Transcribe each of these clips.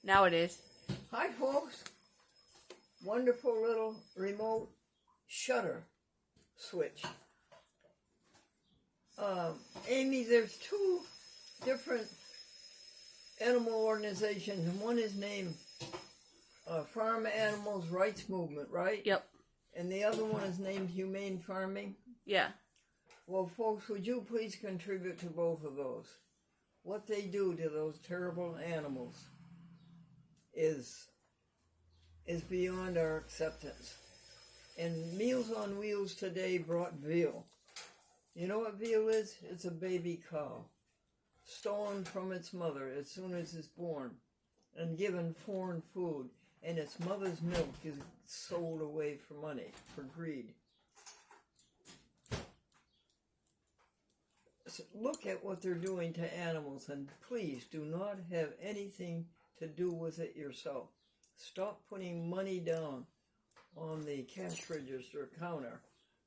Now it is. Hi, folks. Wonderful little remote shutter switch. Amy, there's two different animal organizations, and one is named Farm Animals Rights Movement, right? Yep. And the other one is named Humane Farming? Yeah. Well, folks, would you please contribute to both of those? What they do to those terrible animals is beyond our acceptance. And Meals on Wheels today brought veal. You know what veal is? It's a baby cow, stolen from its mother as soon as it's born, and given foreign food, and its mother's milk is sold away for money, for greed. So look at what they're doing to animals, and please do not have anything to do with it yourself. Stop putting money down on the cash register counter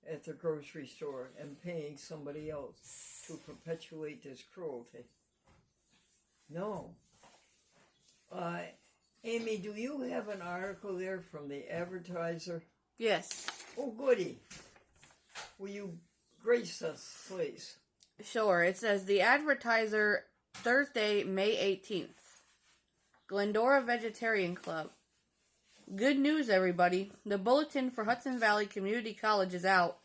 at the grocery store and paying somebody else to perpetuate this cruelty. No. Amy, do you have an article there from the Advertiser? Yes. Oh, goody. Will you grace us, please? Sure. It says the Advertiser, Thursday, May 18th. Glendora Vegetarian Club. Good news, everybody. The bulletin for Hudson Valley Community College is out,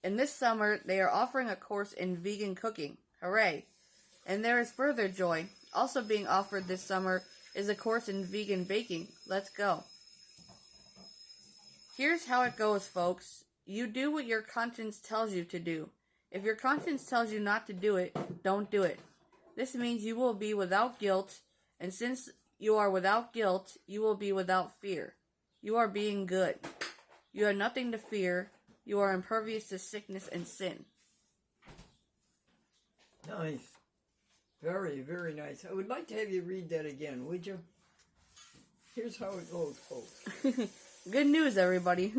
and this summer they are offering a course in vegan cooking. Hooray! And there is further joy. Also being offered this summer is a course in vegan baking. Let's go. Here's how it goes, folks. You do what your conscience tells you to do. If your conscience tells you not to do it, don't do it. This means you will be without guilt, and since you are without guilt, you will be without fear. You are being good. You have nothing to fear. You are impervious to sickness and sin. Nice. Very, very nice. I would like to have you read that again, would you? Here's how it goes, folks. Good news, everybody.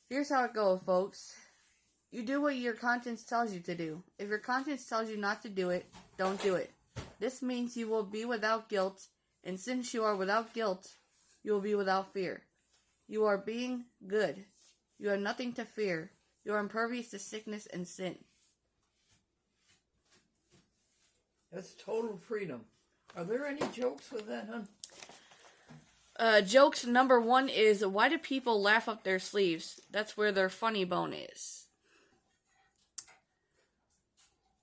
Here's how it goes, folks. You do what your conscience tells you to do. If your conscience tells you not to do it, don't do it. This means you will be without guilt, and since you are without guilt, you will be without fear. You are being good. You have nothing to fear. You are impervious to sickness and sin. That's total freedom. Are there any jokes with that, hon? Jokes number 1 is, why do people laugh up their sleeves? That's where their funny bone is.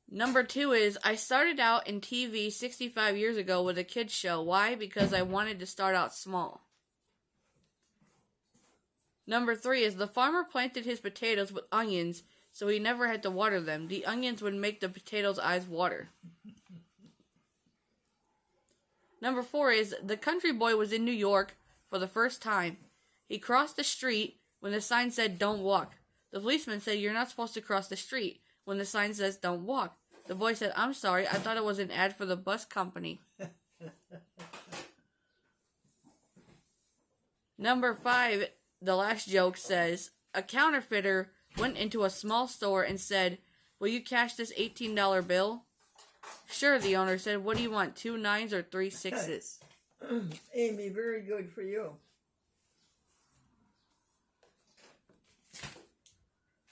Number 2 is, I started out in TV 65 years ago with a kids show. Why? Because I wanted to start out small. Number 3 is, the farmer planted his potatoes with onions so he never had to water them. The onions would make the potatoes' eyes water. Number 4 is, the country boy was in New York for the first time. He crossed the street when the sign said, don't walk. The policeman said, you're not supposed to cross the street when the sign says, don't walk. The boy said, I'm sorry, I thought it was an ad for the bus company. Number 5, the last joke says, a counterfeiter went into a small store and said, will you cash this $18 bill? Sure, the owner said. What do you want, 2 9s or 3 6s? Amy, very good for you.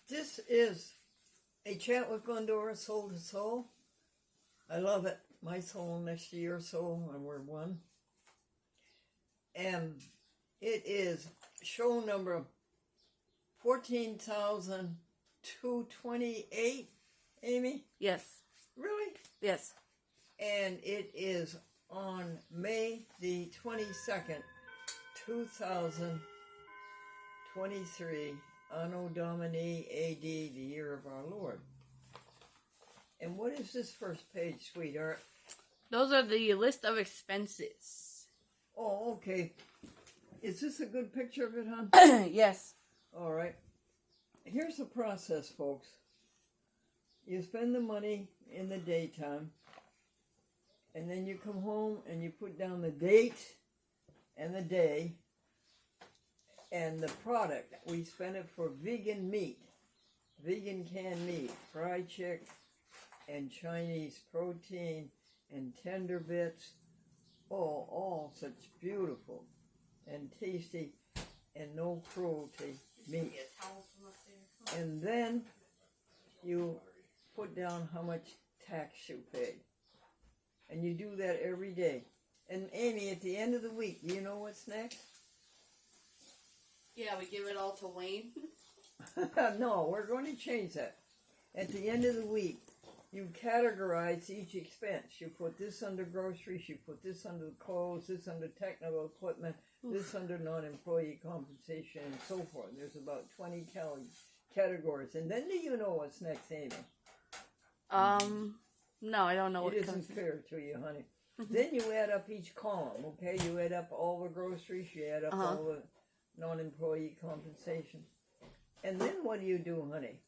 This is a chat with Glendora, soul to soul. I love it. My soul next to your soul, and we're one. And it is show number 14,228, Amy? Yes. Really? Yes. And it is on May the 22nd, 2023, Anno Domini AD, the year of our Lord. And what is this first page, sweetheart? Those are the list of expenses. Oh, okay. Is this a good picture of it, hon? Yes. All right. Here's the process, folks. You spend the money in the daytime, and then you come home and you put down the date and the day and the product. We spend it for vegan meat, vegan canned meat, fried chicken, and Chinese protein, and tender bits, Oh, all such beautiful and tasty and no cruelty meat. And then you put down how much tax you paid. And you do that every day. And Amy, at the end of the week, do you know what's next? Yeah, we give it all to Wayne. No, we're going to change that. At the end of the week, you categorize each expense. You put this under groceries, you put this under clothes, this under technical equipment, this under non-employee compensation, and so forth. There's about 20 categories. And then do you know what's next, Amy? No, I don't know what It comes. isn't fair to you, honey. Then you add up each column, okay? You add up all the groceries, you add up all the non-employee compensation. And then what do, honey?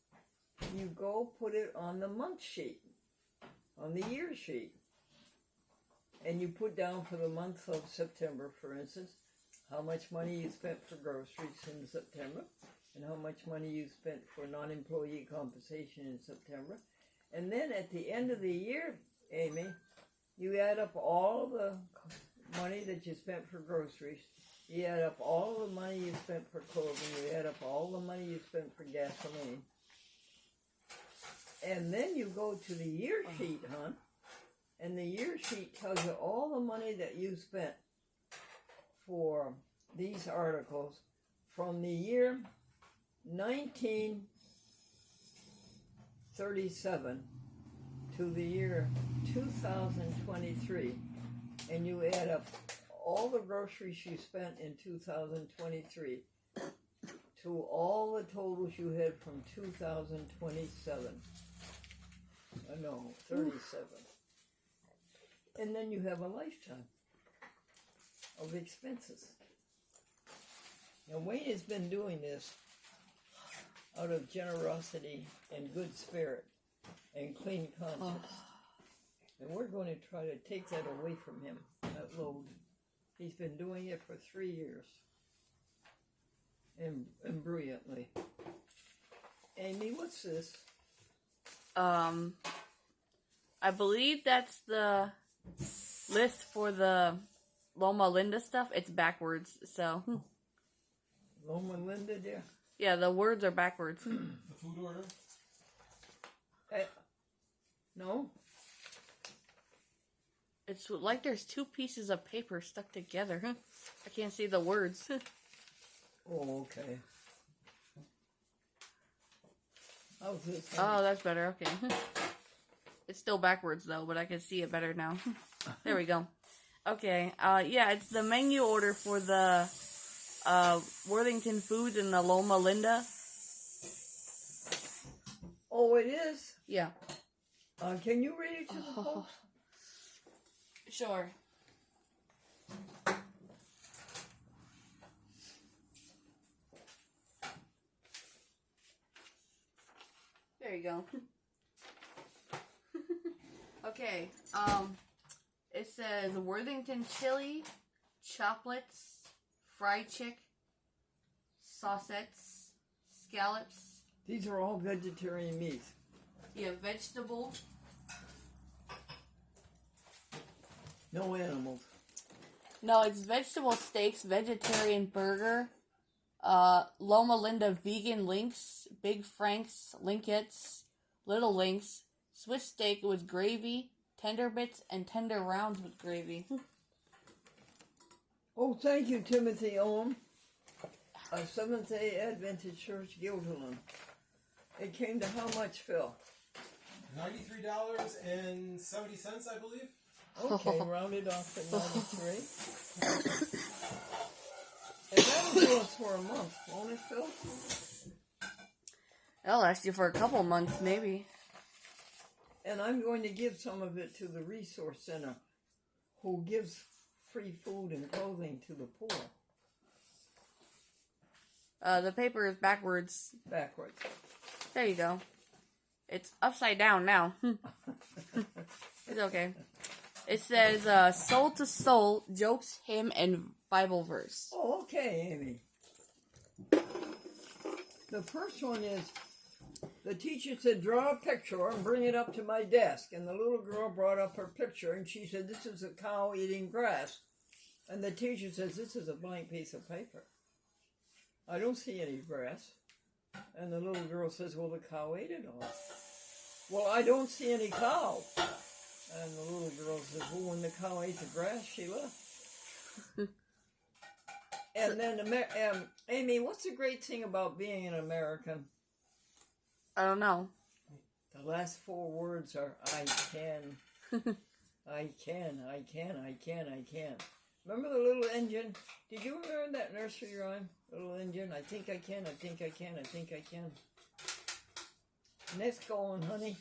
You go put it on the month sheet, on the year sheet. And you put down for the month of September, for instance, how much money you spent for groceries in September, and how much money you spent for non-employee compensation in September. And then at the end of the year, Amy, you add up all the money that you spent for groceries. You add up all the money you spent for clothing. You add up all the money you spent for gasoline. And then you go to the year sheet, hon. And the year sheet tells you all the money that you spent for these articles from the year 1937 to the year 2023. And you add up all the groceries you spent in 2023 to all the totals you had from 2027. No, 37. And then you have a lifetime of expenses. Now, Wayne has been doing this out of generosity and good spirit and clean conscience. And we're going to try to take that away from him, that load. He's been doing it for 3 years. And brilliantly. Amy, what's this? I believe that's the list for the Loma Linda stuff. It's backwards, so. Loma Linda, dear? Yeah, the words are backwards. The food order? No? It's like there's two pieces of paper stuck together. I can't see the words. Oh, okay. How's this? Oh, that's better. Okay. It's still backwards though, but I can see it better now. There we go. Okay. Yeah, it's the menu order for the Worthington Foods and the Loma Linda. Oh, it is? Yeah. Can you read it to the folks? Sure. There you go. Okay, it says Worthington chili, chocolates, fried chick, saucettes, scallops. These are all vegetarian meats. Yeah, vegetable. No animals. No, it's vegetable steaks, vegetarian burger, Loma Linda vegan links, Big Frank's linkettes, little links, Swiss steak with gravy, tender bits, and tender rounds with gravy. Oh, thank you, Timothy Owen, a Seventh-day Adventist Church, Guilderland. It came to how much, Phil? $93.70, I believe. Okay, rounded off to 93. And that'll do us for a month, won't it, Phil? That'll last you for a couple months, maybe. And I'm going to give some of it to the Resource Center, who gives free food and clothing to the poor. The paper is backwards. Backwards. There you go. It's upside down now. It's okay. It says, soul to soul, jokes, hymn, and Bible verse. Oh, okay, Amy. The first one is The teacher said, draw a picture and bring it up to my desk. And the little girl brought up her picture and she said, this is a cow eating grass. And the teacher says, this is a blank piece of paper. I don't see any grass. And the little girl says, well, the cow ate it all. Well, I don't see any cow. And the little girl says, well, when the cow ate the grass, she left. And then, Amy, what's the great thing about being an American? I don't know. The last 4 words are, I can. I can, I can, I can, I can. Remember the little engine? Did you learn that nursery rhyme? Little engine, I think I can, I think I can, I think I can. Next going, honey.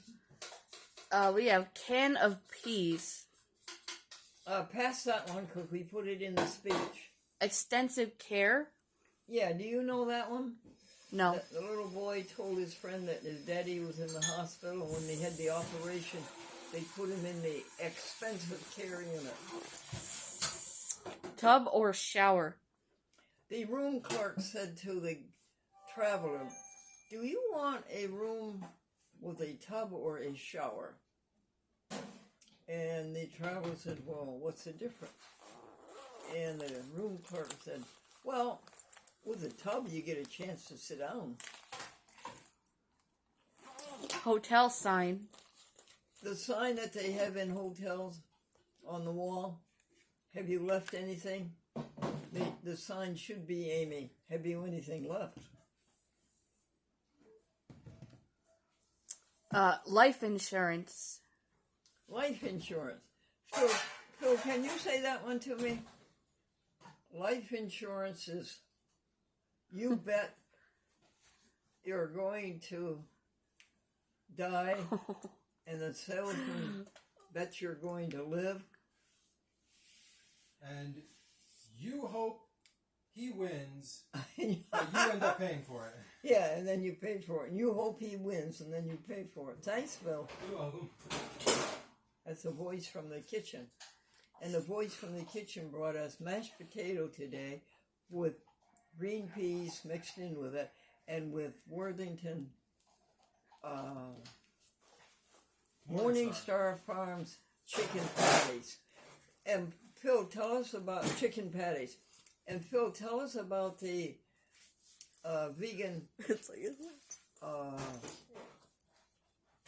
We have can of peas. Pass that one because we put it in the speech. Extensive care. Yeah, do you know that one? No. The little boy told his friend that his daddy was in the hospital, and when they had the operation, they put him in the expensive care unit. Tub or shower. The room clerk said to the traveler, do you want a room with a tub or a shower? And the traveler said, well, what's the difference? And the room clerk said, well, with a tub you get a chance to sit down. Hotel sign. The sign that they have in hotels on the wall, have you left anything? The sign should be, Amy, have you anything left? Life insurance. Life insurance. Phil, can you say that one to me? Life insurance is, you bet you're going to die, and the salesman bets you're going to live. And you hope he wins, but you end up paying for it. Yeah, and then you pay for it. And you hope he wins, and then you pay for it. Thanks, Phil. You're welcome. That's the voice from the kitchen. And the voice from the kitchen brought us mashed potato today with green peas mixed in with it, and with Worthington Morningstar Farms chicken patties. And Phil, tell us about chicken patties. And Phil, tell us about the vegan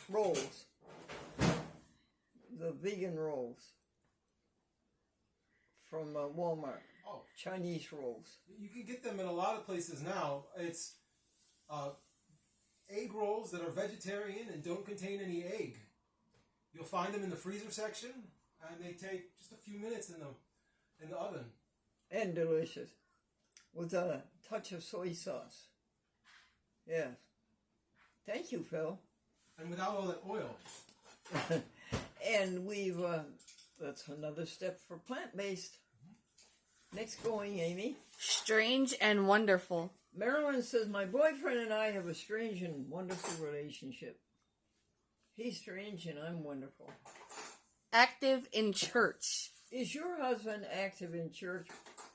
rolls. The vegan rolls from Walmart. Oh, Chinese rolls. you can get them in a lot of places now. It's egg rolls that are vegetarian and don't contain any egg. You'll find them in the freezer section, and they take just a few minutes in the oven. And delicious. With a touch of soy sauce. Yes. Thank you, Phil. And without all that oil. And we've, that's another step for plant-based. Next going, Amy. Strange and wonderful. Marilyn says, my boyfriend and I have a strange and wonderful relationship. He's strange and I'm wonderful. Active in church. Is your husband active in church?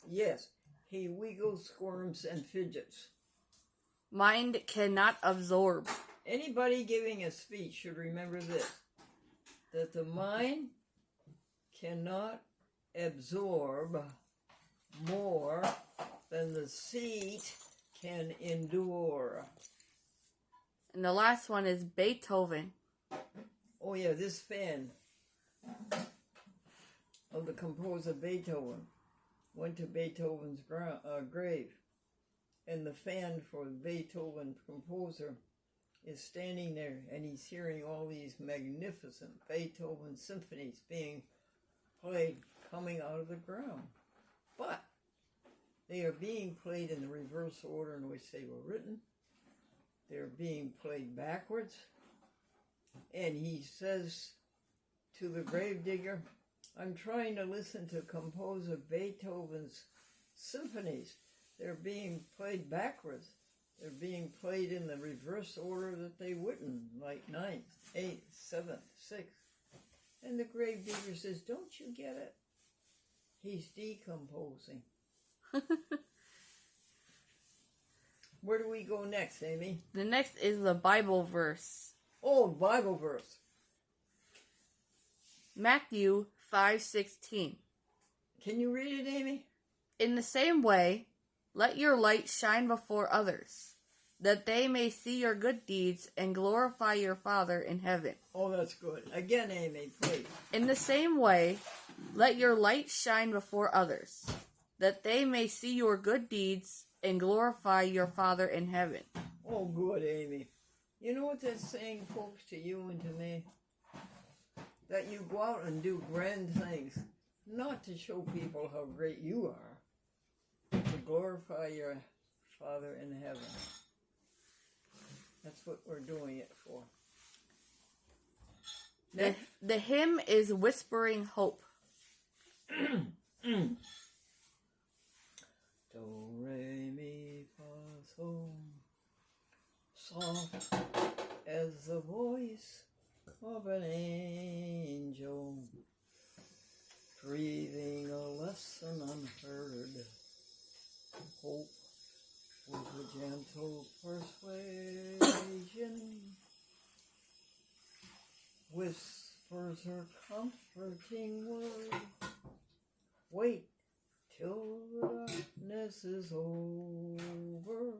Yes. He wiggles, squirms, and fidgets. Mind cannot absorb. Anybody giving a speech should remember this, that the mind cannot absorb more than the seat can endure. And the last one is Beethoven. Oh yeah, this fan of the composer Beethoven went to Beethoven's grave, and the fan for Beethoven's composer is standing there, and he's hearing all these magnificent Beethoven symphonies being played coming out of the ground. But they are being played in the reverse order in which they were written. They're being played backwards. And he says to the gravedigger, I'm trying to listen to composer Beethoven's symphonies. They're being played backwards. They're being played in the reverse order that they wouldn't, like 9th, 8th, 7th, 6th. And the gravedigger says, don't you get it? He's decomposing. Where do we go next, Amy? The next is the Bible verse. Oh, Bible verse. Matthew 5:16. Can you read it, Amy? In the same way, let your light shine before others, that they may see your good deeds and glorify your Father in heaven. Oh, that's good. Again, Amy, please. In the same way, let your light shine before others, that they may see your good deeds and glorify your Father in heaven. Oh, good, Amy. You know what that's saying, folks, to you and to me? That you go out and do grand things, not to show people how great you are, but to glorify your Father in heaven. That's what we're doing it for. The hymn is Whispering Hope. Do, re, mi, fa, sol. Soft as the voice of an angel, breathing a lesson unheard. Hope with a gentle persuasion whispers her comforting word. Wait till the darkness is over.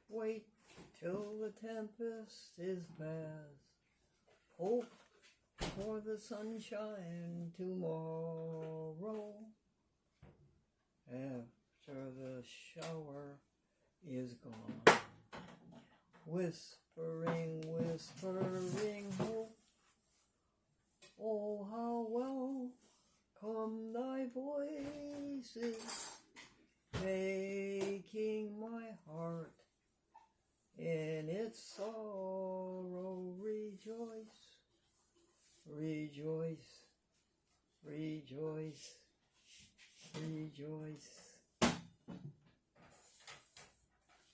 Wait till the tempest is past. Hope for the sunshine tomorrow. After the shower is gone. Whispering, whispering hope. Oh, how welcome thy voice is, making my heart in its sorrow rejoice. Rejoice, rejoice, rejoice.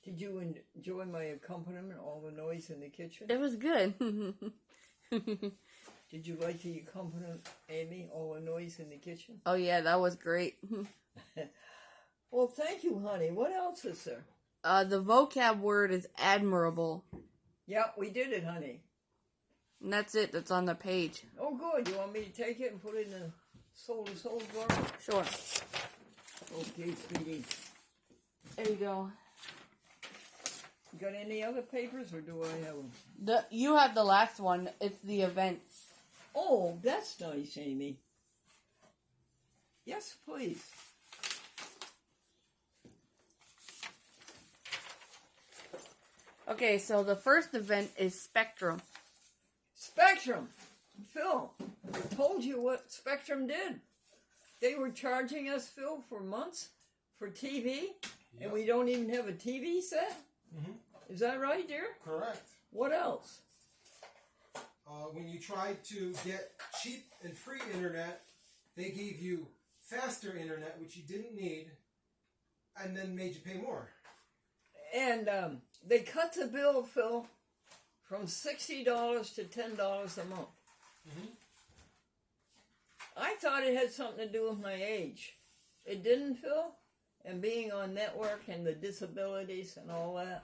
Did you enjoy my accompaniment, all the noise in the kitchen? It was good. Did you like the accompaniment, Amy, all the noise in the kitchen? Oh yeah, that was great. Well, thank you, honey. What else is there? The vocab word is admirable. Yeah, we did it, honey. And that's it. That's on the page. Oh, good. You want me to take it and put it in the soul to soul drawer? Sure. Okay, sweetie. There you go. You got any other papers, or do I have them? You have the last one. It's the events. Oh, that's nice, Amy. Yes, please. Okay, so the first event is Spectrum. Spectrum. Phil, I told you what Spectrum did. They were charging us, Phil, for months for TV, and we don't even have a TV set? Mm-hmm. Is that right, dear? Correct. What else? When you tried to get cheap and free internet, they gave you faster internet, which you didn't need, and then made you pay more. And they cut the bill, Phil, from $60 to $10 a month. Mm-hmm. I thought it had something to do with my age. It didn't, Phil? And being on network and the disabilities and all that.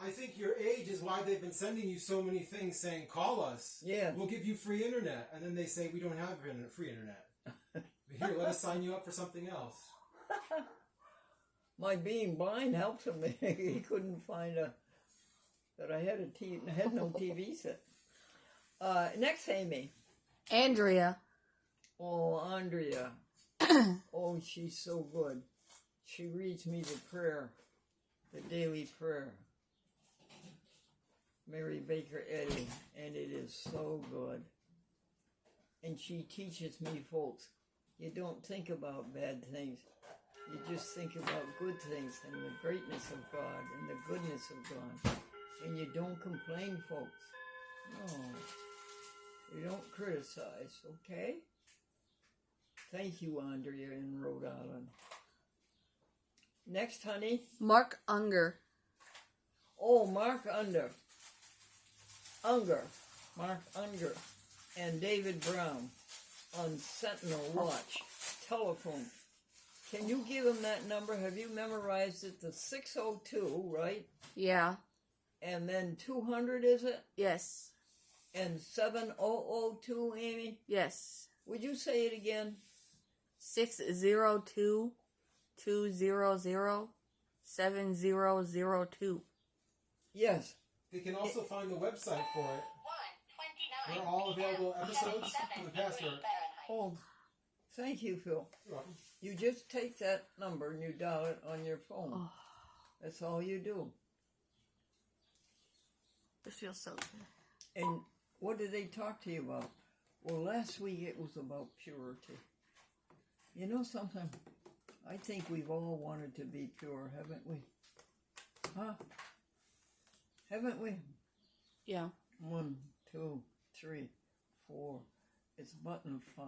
I think your age is why they've been sending you so many things saying, call us. Yeah. We'll give you free internet. And then they say, we don't have free internet. Here, let us sign you up for something else. My being blind helped him. He couldn't find that I had no TV set. Next, Amy. Andrea. Oh, Andrea. Oh, she's so good. She reads me the prayer, the daily prayer. Mary Baker Eddy, and it is so good. And she teaches me, folks, you don't think about bad things. You just think about good things and the greatness of God and the goodness of God. And you don't complain, folks. No. You don't criticize, okay? Thank you, Andrea in Rhode Island. Next, honey. Mark Unger. Oh, Mark Unger. Mark Unger. And David Brown on Sentinel Watch. Telephone. Can you give them that number? Have you memorized it? The 602, right? Yeah. And then 200, is it? Yes. And 7002, Amy? Yes. Would you say it again? 602-200-7002. Yes. They can also find the website for it. Where all available episodes for the past are. Oh, thank you, Phil. You're welcome. You just take that number and you dial it on your phone. Oh, That's all you do. this feels so good. And what did they talk to you about? Well, last week it was about purity. You know something? I think we've all wanted to be pure, haven't we? Huh? Haven't we? Yeah. 1, 2, 3, 4. It's button 5.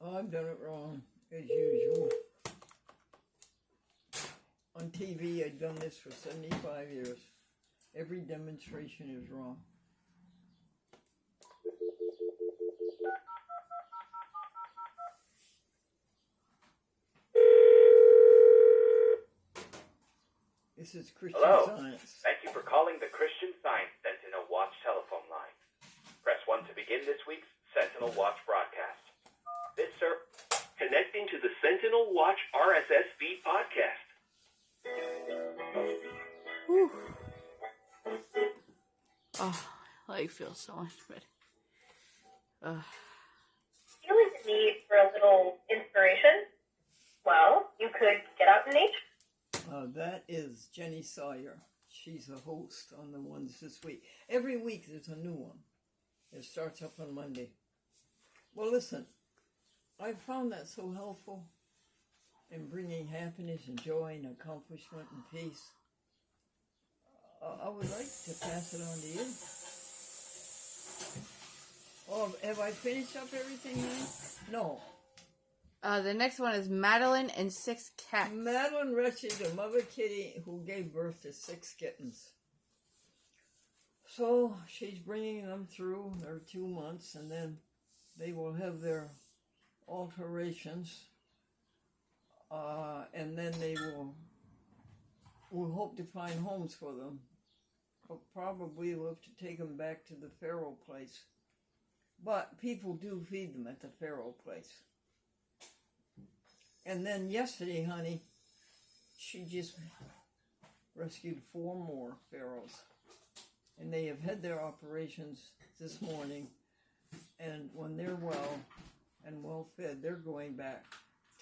Oh, I've done it wrong, as usual. On TV, I've done this for 75 years. Every demonstration is wrong. This is Christian Hello. Science. Thank you for calling the Christian Science Sentinel Watch telephone line. Press 1 to begin this week's Sentinel Watch broadcast. This, sir, connecting to the Sentinel Watch RSS feed podcast. Whew. Oh, I feel so much better. Feeling the need for a little inspiration? Well, you could get out in nature. That is Jenny Sawyer. She's the host on the ones this week. Every week there's a new one. It starts up on Monday. Well, listen, I found that so helpful in bringing happiness and joy and accomplishment and peace. I would like to pass it on to you. Oh, have I finished up everything now? No. The next one is Madeline and 6 cats. Madeline rescued a mother kitty who gave birth to 6 kittens. So she's bringing them through their 2 months, and then they will have their alterations, and then they will hope to find homes for them. But probably we'll have to take them back to the feral place. But people do feed them at the feral place. And then yesterday, honey, she just rescued 4 more ferals. And they have had their operations this morning. And when they're well and well fed, they're going back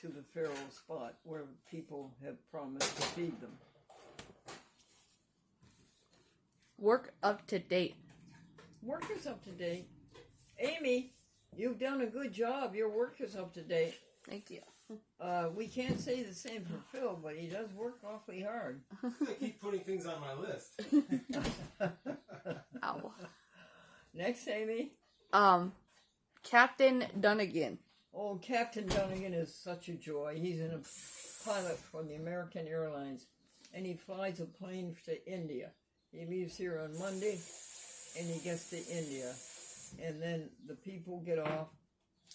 to the feral spot where people have promised to feed them. Work up to date. Work is up to date. Amy, you've done a good job. Your work is up to date. Thank you. We can't say the same for Phil, but he does work awfully hard. I keep putting things on my list. Ow. Next, Amy. Captain Dunnigan. Oh, Captain Dunnigan is such a joy. He's a pilot for the American Airlines, and he flies a plane to India. He leaves here on Monday, and he gets to India. And then the people get off,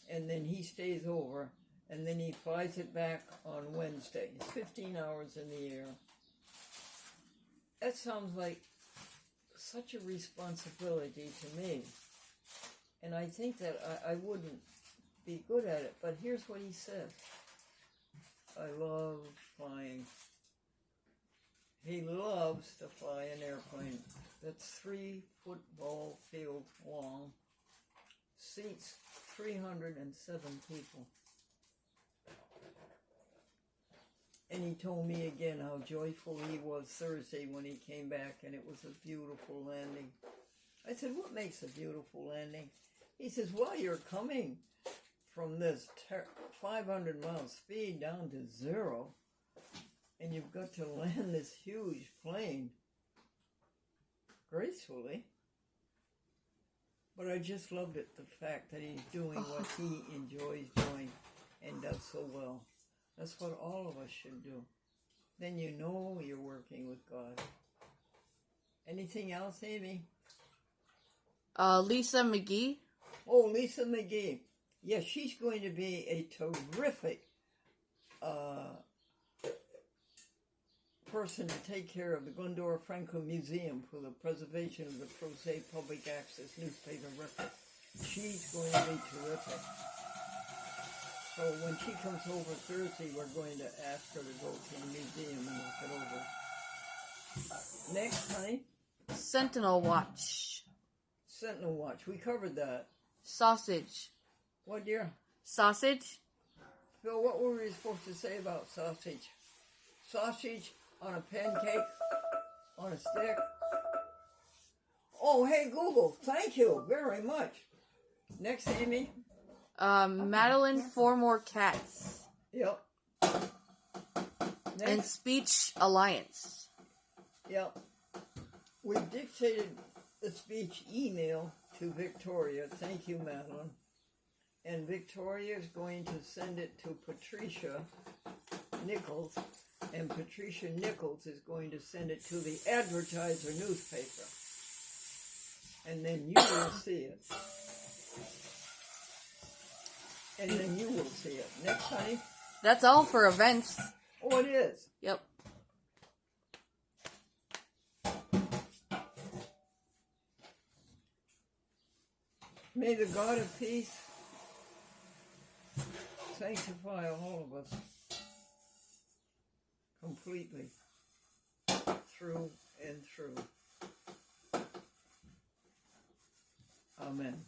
and then he stays over, and then he flies it back on Wednesday. It's 15 hours in the air. That sounds like such a responsibility to me. And I think that I wouldn't be good at it. But here's what he said. I love flying. He loves to fly an airplane that's 3 football fields long, seats 307 people. And he told me again how joyful he was Thursday when he came back, and it was a beautiful landing. I said, what makes a beautiful landing? He says, well, you're coming from this 500-mile speed down to 0, and you've got to land this huge plane gracefully. But I just loved it, the fact that he's doing what he enjoys doing and does so well. That's what all of us should do. Then you know you're working with God. Anything else, Amy? Lisa McGee. Oh, Lisa McGee. Yes, she's going to be a terrific person to take care of the Glendora Franco Museum for the preservation of the Pro Se public access newspaper record. She's going to be terrific. So when she comes over Thursday, we're going to ask her to go to the museum and look it over. Next, honey, Sentinel Watch. Sentinel Watch. We covered that. Sausage. What, dear? Sausage? Phil, what were we supposed to say about sausage? Sausage on a pancake? On a stick? Oh, hey, Google. Thank you very much. Next, Amy. Madeline Four More Cats. Yep. Next. And Speech Alliance. Yep. We dictated the speech email to Victoria. Thank you, Madeline. And Victoria is going to send it to Patricia Nichols. And Patricia Nichols is going to send it to the Advertiser newspaper. And then you will see it. And then you will see it. Next, honey. That's all for events. Oh, it is. Yep. May the God of peace sanctify all of us completely, through and through. Amen.